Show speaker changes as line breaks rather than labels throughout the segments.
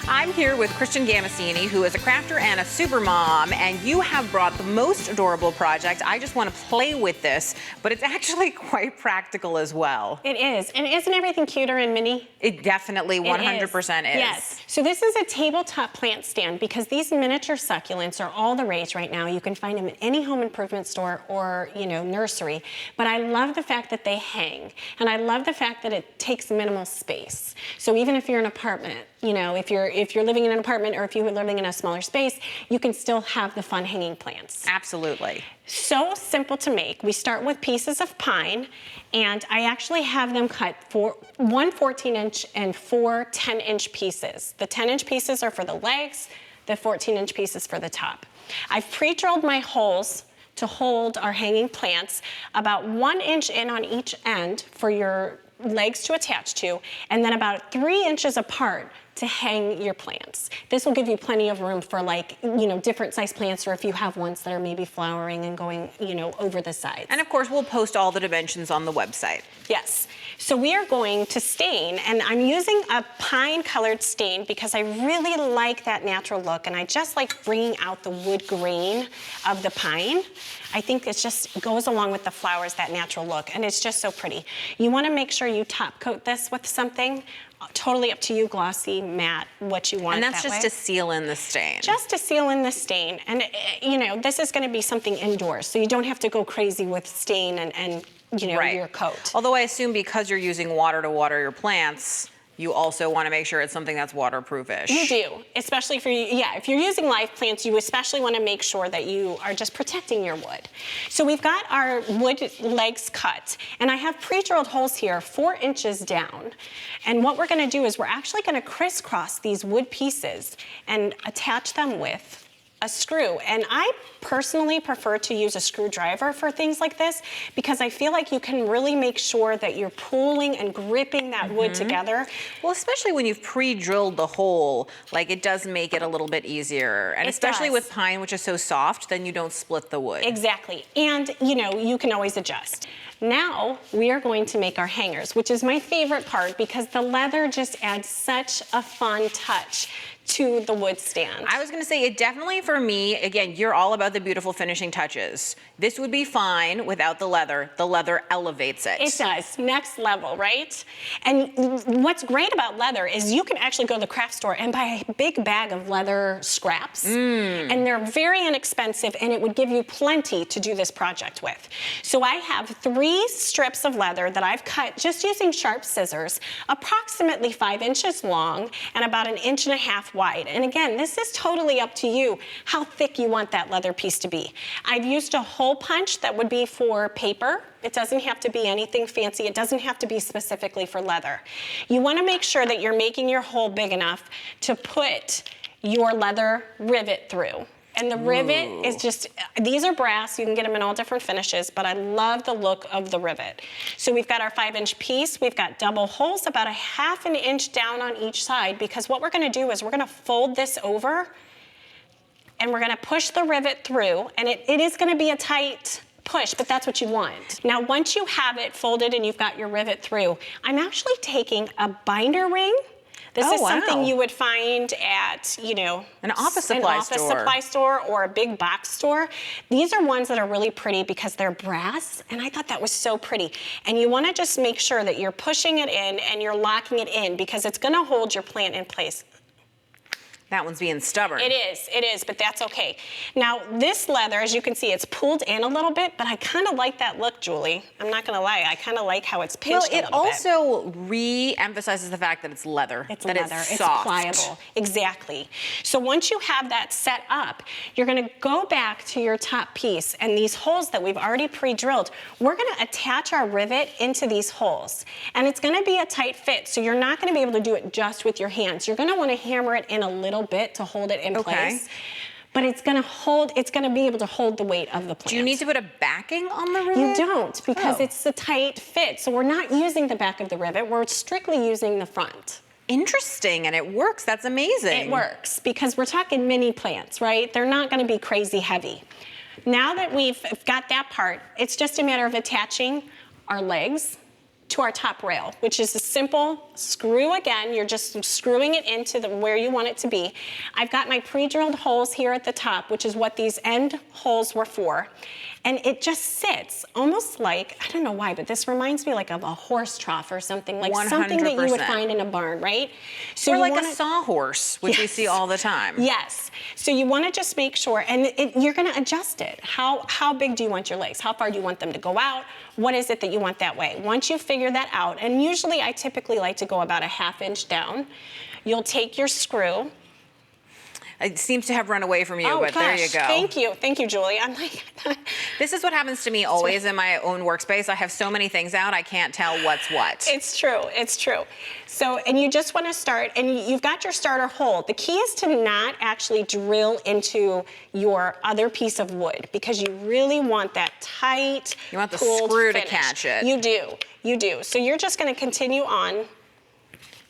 I'm here with Kristin Gambaccini, who is a crafter and a super mom, and you have brought the most adorable project. I just want to play with this, but it's actually quite practical as well.
It is, and isn't everything cuter and mini?
It definitely 100% is.
Yes. So this is a tabletop plant stand because these miniature succulents are all the rage right now. You can find them in any home improvement store or, nursery. But I love the fact that they hang, and I love the fact that it takes minimal space. So even if you're in an apartment, if you're living in an apartment or if you're living in a smaller space, you can still have the fun hanging plants.
Absolutely.
So simple to make. We start with pieces of pine, and I actually have them cut for one 14-inch and four 10-inch pieces. The 10-inch pieces are for the legs, the 14-inch pieces for the top. I've pre-drilled my holes to hold our hanging plants about 1 inch in on each end for your legs to attach to, and then about 3 inches apart to hang your plants. This will give you plenty of room for different size plants, or if you have ones that are maybe flowering and going, over the sides.
And of course, we'll post all the dimensions on the website.
Yes. So we are going to stain, and I'm using a pine colored stain because I really like that natural look, and I just like bringing out the wood grain of the pine. I think it just goes along with the flowers, that natural look, and it's just so pretty. You want to make sure you top coat this with something. Totally up to you, glossy, matte, what you want.
And that's
that
just
way.
to seal in the stain.
Just to seal in the stain. And, this is going to be something indoors, so you don't have to go crazy with stain and
right.
your coat.
Although I assume because you're using water to water your plants, you also want to make sure it's something that's waterproof-ish.
You do, especially if you're using live plants, you especially want to make sure that you are just protecting your wood. So we've got our wood legs cut, and I have pre-drilled holes here 4 inches down. And what we're going to do is we're actually going to crisscross these wood pieces and attach them with a screw. And I personally prefer to use a screwdriver for things like this because I feel like you can really make sure that you're pulling and gripping that wood together.
Well, especially when you've pre-drilled the hole, it does make it a little bit easier. And especially with pine, which is so soft, then you don't split the wood.
Exactly. And, you can always adjust. Now we are going to make our hangers, which is my favorite part because the leather just adds such a fun touch to the wood stand.
I was gonna say, it definitely, for me, again, you're all about the beautiful finishing touches. This would be fine without the leather. The leather elevates it.
It does, next level, right? And what's great about leather is you can actually go to the craft store and buy a big bag of leather scraps. And they're very inexpensive, and it would give you plenty to do this project with. So I have 3 strips of leather that I've cut just using sharp scissors, approximately 5 inches long and about 1.5 inches wide. And again, this is totally up to you how thick you want that leather piece to be. I've used a hole punch that would be for paper. It doesn't have to be anything fancy. It doesn't have to be specifically for leather. You want to make sure that you're making your hole big enough to put your leather rivet through. And the rivet is just, these are brass, you can get them in all different finishes, but I love the look of the rivet. So we've got our 5-inch piece, we've got double holes about 1/2 inch down on each side, because what we're gonna do is we're gonna fold this over and we're gonna push the rivet through, and it is gonna be a tight push, but that's what you want. Now, once you have it folded and you've got your rivet through, I'm actually taking a binder ring. This is something you would find at,
an office supply
store or a big box store. These are ones that are really pretty because they're brass, and I thought that was so pretty. And you want to just make sure that you're pushing it in and you're locking it in because it's going to hold your plant in place.
That one's being stubborn.
It is, but that's okay. Now, this leather, as you can see, it's pulled in a little bit, but I kind of like that look, Julie. I'm not gonna lie, I kind of like how it's pinched a little bit.
Well, it also re-emphasizes the fact that it's leather.
It's
that
leather,
it's soft.
it's pliable. Exactly. So once you have that set up, you're gonna go back to your top piece, and these holes that we've already pre-drilled, we're gonna attach our rivet into these holes. And it's gonna be a tight fit, so you're not gonna be able to do it just with your hands. You're gonna wanna hammer it in a little bit to hold it in place. But it's gonna be able to hold the weight of the plant.
Do you need to put a backing on the rivet?
You don't, because it's a tight fit. So we're not using the back of the rivet, we're strictly using the front.
Interesting, and it works, that's amazing.
It works, because we're talking mini plants, right? They're not gonna be crazy heavy. Now that we've got that part, it's just a matter of attaching our legs to our top rail, which is a simple screw again. You're just screwing it into where you want it to be. I've got my pre-drilled holes here at the top, which is what these end holes were for. And it just sits almost like, I don't know why, but this reminds me like of a horse trough or something, like
100%.
something that you would find in a barn, right? So
or like a sawhorse, which we see all the time.
Yes. So you want to just make sure, and you're going to adjust it. How big do you want your legs? How far do you want them to go out? What is it that you want that way? Once you figure that out, and usually I typically like to go about a 1/2 inch down, you'll take your screw.
It seems to have run away from you, but
gosh,
there you go.
Thank you, Julie. I'm like,
this is what happens to me always in my own workspace. I have so many things out, I can't tell what's what.
It's true, it's true. So, and you just want to start, and you've got your starter hole. The key is to not actually drill into your other piece of wood, because you really want that tight,
you want the
pulled
screw
finish.
to catch it.
You do. So you're just going to continue on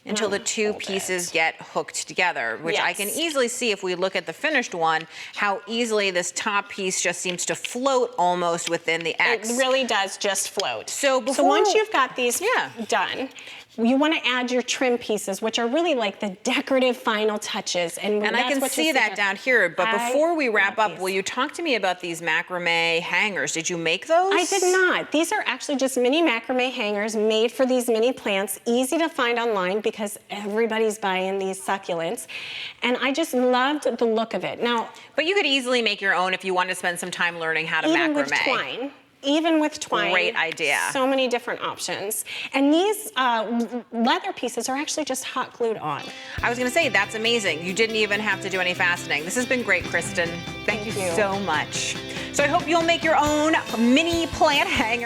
until the two pieces get hooked together, which I can easily see if we look at the finished one, how easily this top piece just seems to float almost within the X.
It really does just float.
So
once you've got these done, you want to add your trim pieces, which are really like the decorative final touches. And
I can see that down here, but before we wrap up, will you talk to me about these macrame hangers? Did you make those?
I did not. These are actually just mini macrame hangers made for these mini plants, easy to find online because everybody's buying these succulents. And I just loved the look of it. Now,
but you could easily make your own if you wanted to spend some time learning how to macrame.
Even with twine.
Great idea.
So many different options. And these leather pieces are actually just hot glued on.
I was going to say, that's amazing. You didn't even have to do any fastening. This has been great, Kristin. Thank you so much. So I hope you'll make your own mini plant hanger.